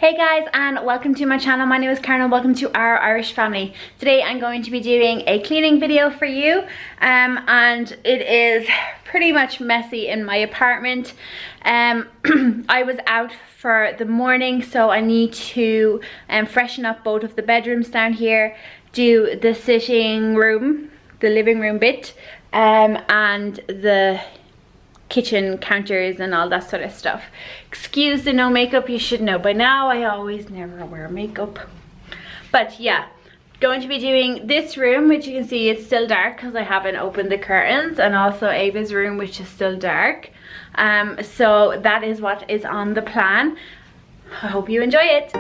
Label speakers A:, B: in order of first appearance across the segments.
A: Hey guys, and welcome to my channel. My name is Karen and welcome to our Irish family. Today I'm going to be doing a cleaning video for you and it is pretty much messy in my apartment. I was out for the morning, so I need to freshen up both of the bedrooms down here, do the sitting room, the living room bit, and the kitchen counters and all that sort of stuff. Excuse the no makeup, you should know by now I always never wear makeup. But yeah, going to be doing this room, which you can see it's still dark because I haven't opened the curtains, and also Ava's room, which is still dark. So that is what is on the plan. I hope you enjoy it.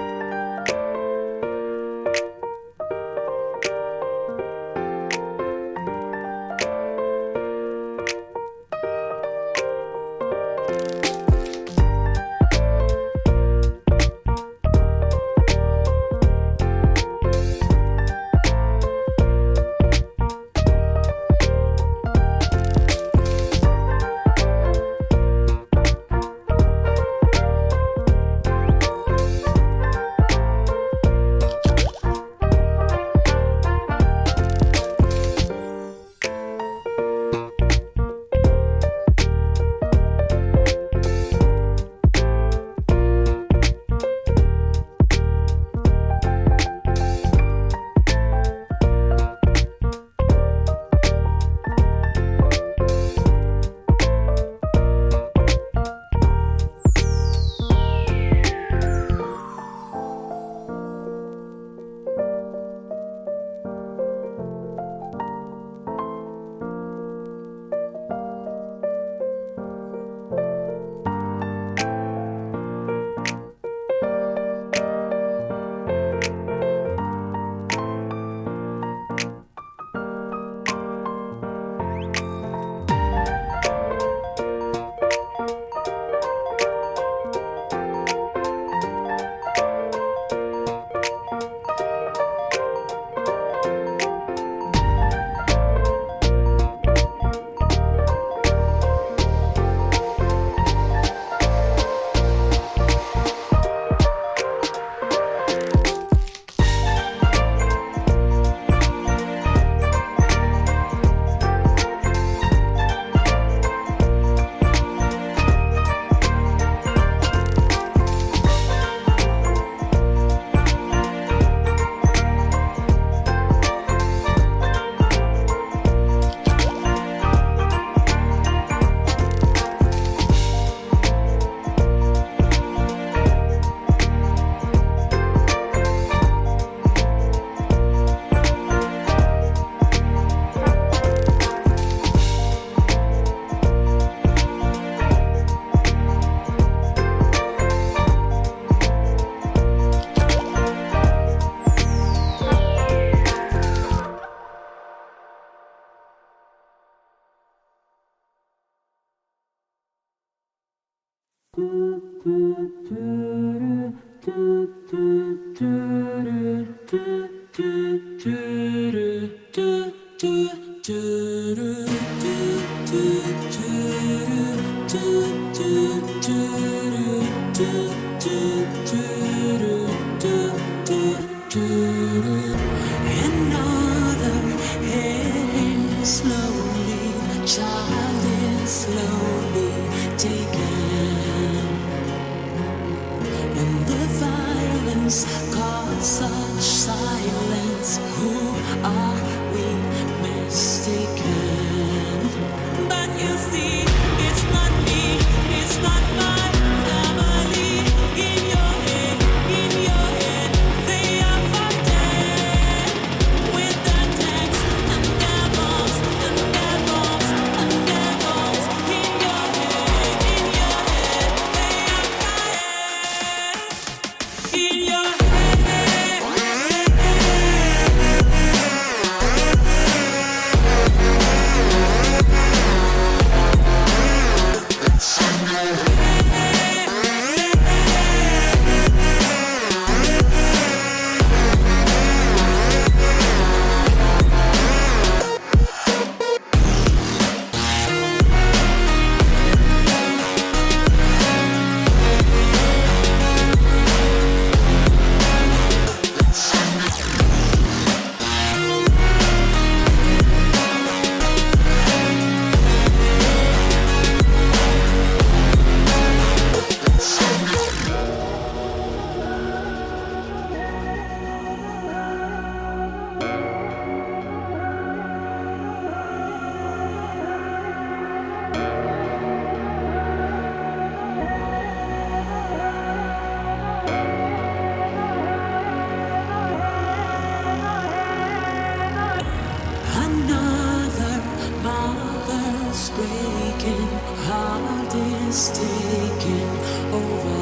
B: is taking over.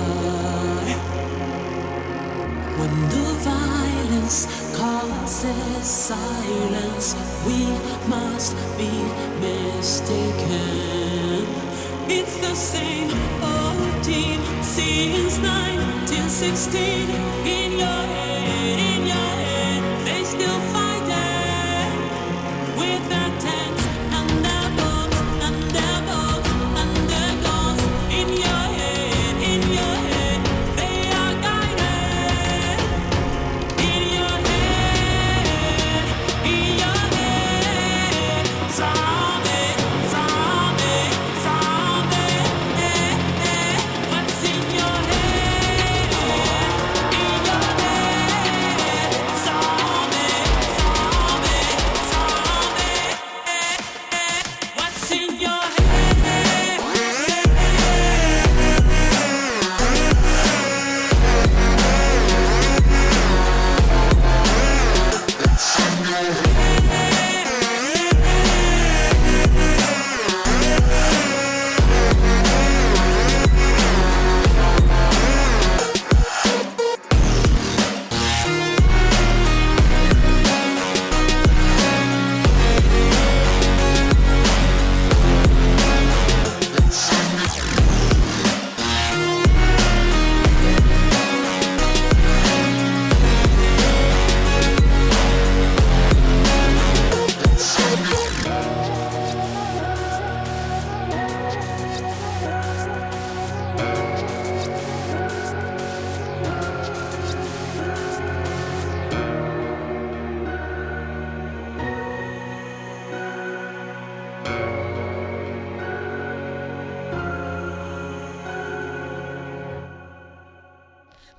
B: When the violence causes silence, we must be mistaken. It's the same old team since 1916. In your head, they still fighting with their tanks and their bombs and their bombs and their guns. In your head, they are guided. In your head, zombie, zombie, zombie. What's in your head? In your head, zombie, zombie, zombie. What's in your head?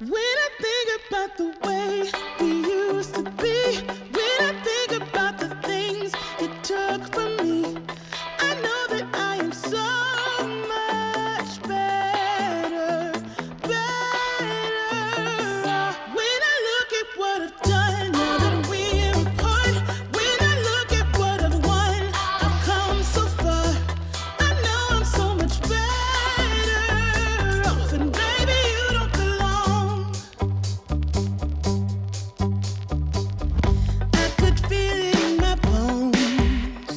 C: When I think about the way we used to be, when I think about the things it took from me, I know that I am so much better, better. When I look at what I've done, now that we're apart, when I look at what I've won, I've come so far. I know I'm so much better off, and baby, you don't belong. I could feel it in my bones.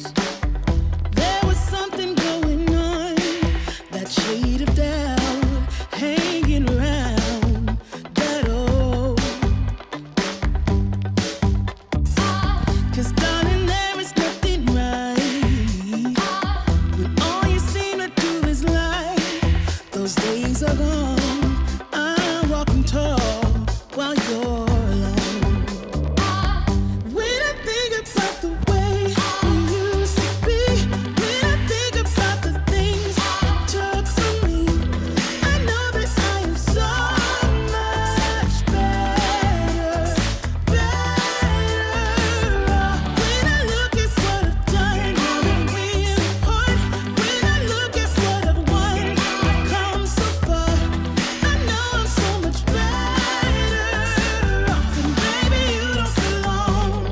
C: There was something going on, that shade of doubt hanging around that old. 'Cause darling, there is nothing right when all you seem to do is lie. Those days are gone. I'm walking tall while you're alone. When I think about the way we used to be, when I think about the things it took from me, I know that I am so much better, better. When I look at what I've done, now that we're apart, when I look at what I've won, I've come so far. I know I'm so much better off, and baby, you don't belong.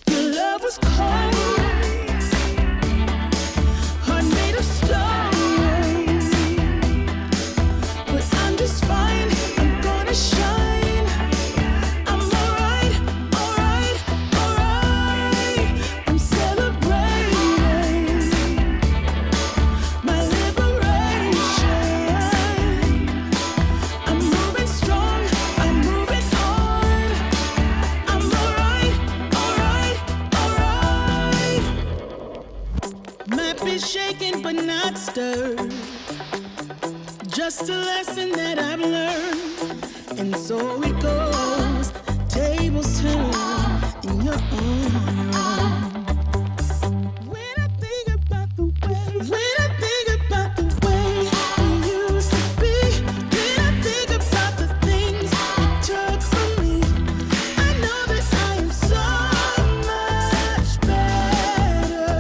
C: Your love was cold, heart made of stone, but I'm just fine. I'm gonna shine. I'm alright, alright, alright. I'm celebrating my liberation. I'm moving strong, I'm moving on. I'm alright, alright, alright. Might be shaken but not stirred. Just a lesson that I've learned. And so it goes. Tables turn and you're on your own. When I think about the way, when I think about the way we used to be, when I think about the things it took from me, I know that I am so much better,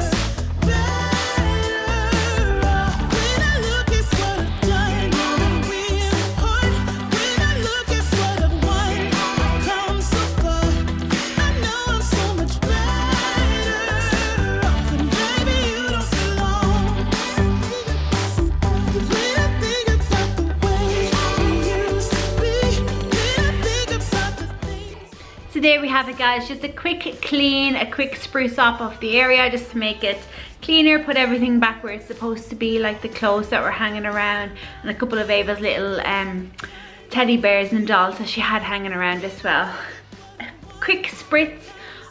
C: better. When I look at what I've done, now that we're apart, when I look at what I've
A: So there we have it, guys. Just a quick clean, a quick spruce up of the area just to make it cleaner, put everything back where it's supposed to be, like the clothes that were hanging around and a couple of Ava's little teddy bears and dolls that she had hanging around as well. A quick spritz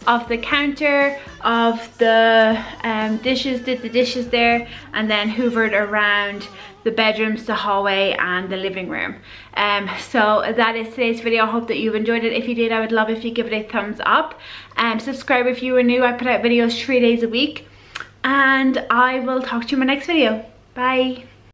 A: of the counter, of the dishes, did the dishes there, and then hoovered around the bedrooms, the hallway and the living room. So that is today's video. I hope that you've enjoyed it. If you did, I would love if you give it a thumbs up. Subscribe if you are new. I put out videos 3 days a week, and I will talk to you in my next video. Bye.